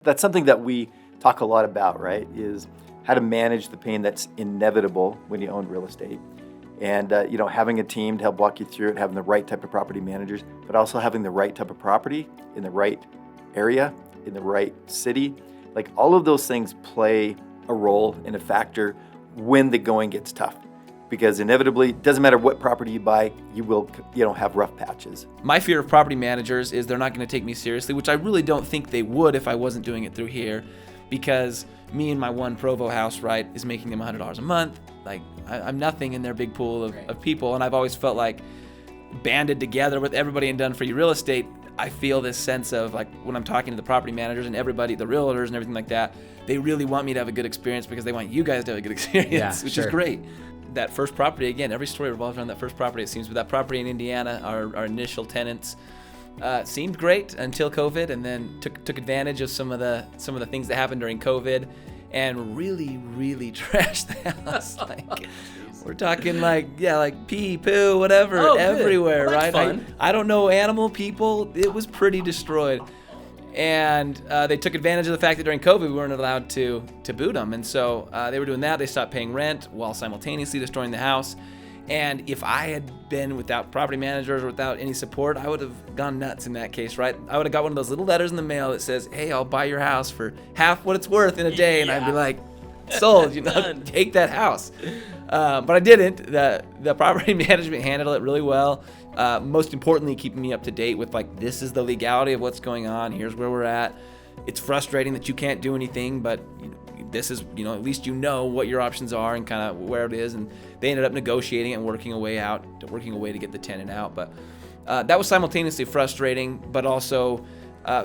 That's something that we talk a lot about, right? Is how to manage the pain that's inevitable when you own real estate. And, having a team to help walk you through it, having the right type of property managers, but also having the right type of property in the right area, in the right city. Like all of those things play a role and a factor when the going gets tough. Because inevitably, it doesn't matter what property you buy, you will, have rough patches. My fear of property managers is they're not going to take me seriously, which I really don't think they would if I wasn't doing it through here, because me and my one Provo house, right, is making them $100 a month. Like, I'm nothing in their big pool of people, and I've always felt like banded together with everybody in Done For You Real Estate, I feel this sense of, like, when I'm talking to the property managers and everybody, the realtors and everything like that, they really want me to have a good experience because they want you guys to have a good experience, which is great. That first property, again, every story revolves around that first property, it seems. But that property in Indiana, our initial tenants seemed great until COVID, and then took advantage of some of the things that happened during COVID, and really, really trashed the house. Like, we're talking like pee, poo, whatever, everywhere, well, right? I don't know animal people. It was pretty destroyed. And they took advantage of the fact that during COVID we weren't allowed to boot them, and so they were doing that. They stopped paying rent while simultaneously destroying the house. And if I had been without property managers or without any support, I would have gone nuts in that case, right? I would have got one of those little letters in the mail that says, "Hey, I'll buy your house for half what it's worth in a day," and I'd be like, "Sold, take that house." But I didn't. The property management handled it really well. Most importantly, keeping me up to date with, like, this is the legality of what's going on. Here's where we're at. It's frustrating that you can't do anything, but this is, at least what your options are and kind of where it is. And they ended up negotiating it and working a way to get the tenant out. But that was simultaneously frustrating, but also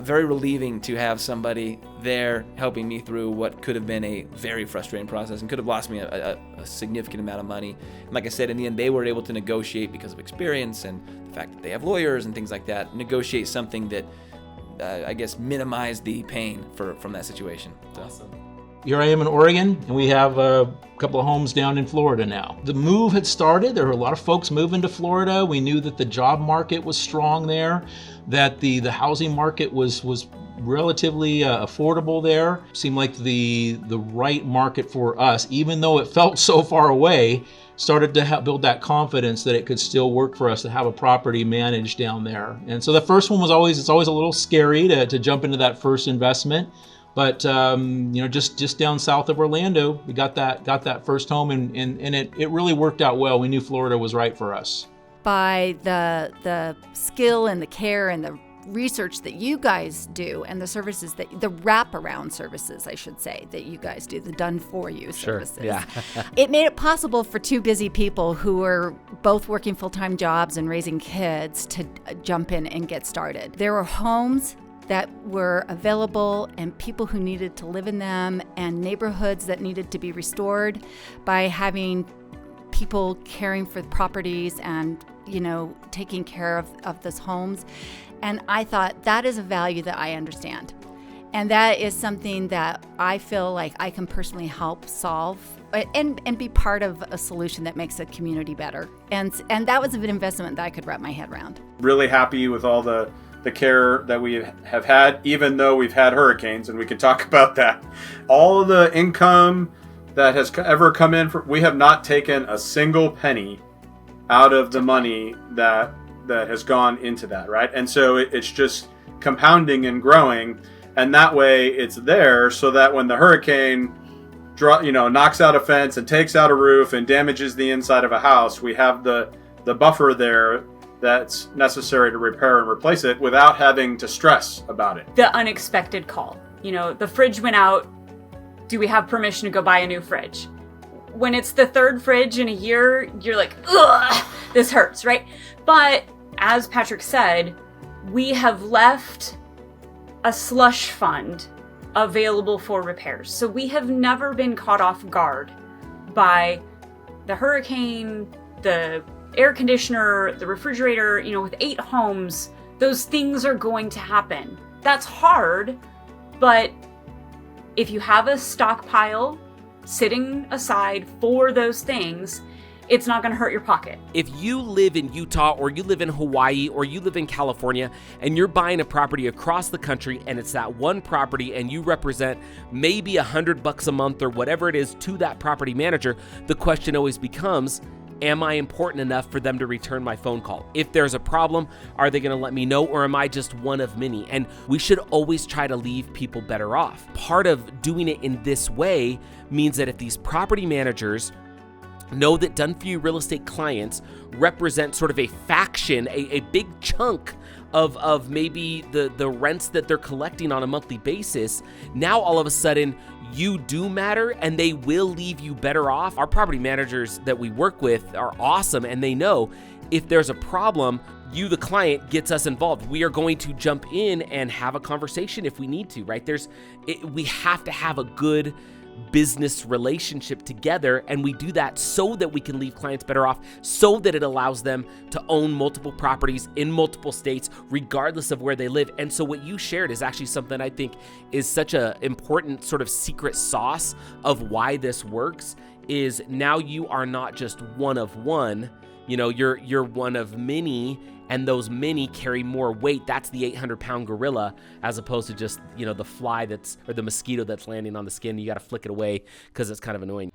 very relieving to have somebody there helping me through what could have been a very frustrating process and could have lost me a significant amount of money. And like I said, in the end, they were able to negotiate, because of experience and the fact that they have lawyers and things like that, negotiate something that I guess minimized the pain from that situation. So. Awesome. Here I am in Oregon, and we have a couple of homes down in Florida now. The move had started. There were a lot of folks moving to Florida. We knew that the job market was strong there, that the housing market was relatively affordable there. Seemed like the right market for us, even though it felt so far away, started to build that confidence that it could still work for us to have a property managed down there. And so the first one it's always a little scary to jump into that first investment. But just down south of Orlando, we got that first home, and it really worked out well. We knew Florida was right for us. By the skill and the care and the research that you guys do, and the services the wraparound services, I should say, that you guys do, the Done For You services. Yeah. It made it possible for two busy people who were both working full-time jobs and raising kids to jump in and get started. There were homes that were available and people who needed to live in them, and neighborhoods that needed to be restored by having people caring for the properties and, taking care of those homes. And I thought that is a value that I understand. And that is something that I feel like I can personally help solve and be part of a solution that makes a community better. And that was an investment that I could wrap my head around. Really happy with all the care that we have had, even though we've had hurricanes, and we can talk about that. All of the income that has ever come in, we have not taken a single penny out of the money that has gone into that, right? And so it's just compounding and growing, and that way it's there so that when the hurricane knocks out a fence and takes out a roof and damages the inside of a house, we have the buffer there that's necessary to repair and replace it without having to stress about it. The unexpected call. The fridge went out. Do we have permission to go buy a new fridge? When it's the third fridge in a year, you're like, ugh, this hurts, right? But as Patrick said, we have left a slush fund available for repairs. So we have never been caught off guard by the hurricane, the air conditioner, the refrigerator. With 8 homes, those things are going to happen. That's hard, but if you have a stockpile sitting aside for those things, it's not going to hurt your pocket. If you live in Utah or you live in Hawaii or you live in California and you're buying a property across the country and it's that one property and you represent maybe $100 a month or whatever it is to that property manager, the question always becomes, am I important enough for them to return my phone call? If there's a problem, are they going to let me know, or am I just one of many? And we should always try to leave people better off. Part of doing it in this way means that if these property managers know that Done For You real estate clients represent sort of a faction, a big chunk of maybe the rents that they're collecting on a monthly basis, now all of a sudden you do matter and they will leave you better off. Our property managers that we work with are awesome, and they know if there's a problem, you, the client, gets us involved. We are going to jump in and have a conversation if we need to, right? We have to have a good business relationship together, and we do that so that we can leave clients better off, so that it allows them to own multiple properties in multiple states regardless of where they live. And so what you shared is actually something I think is such a important sort of secret sauce of why this works, is now you are not just one of one, you're one of many, and those many carry more weight. That's the 800-pound gorilla, as opposed to just, the fly or the mosquito that's landing on the skin. You got to flick it away because it's kind of annoying.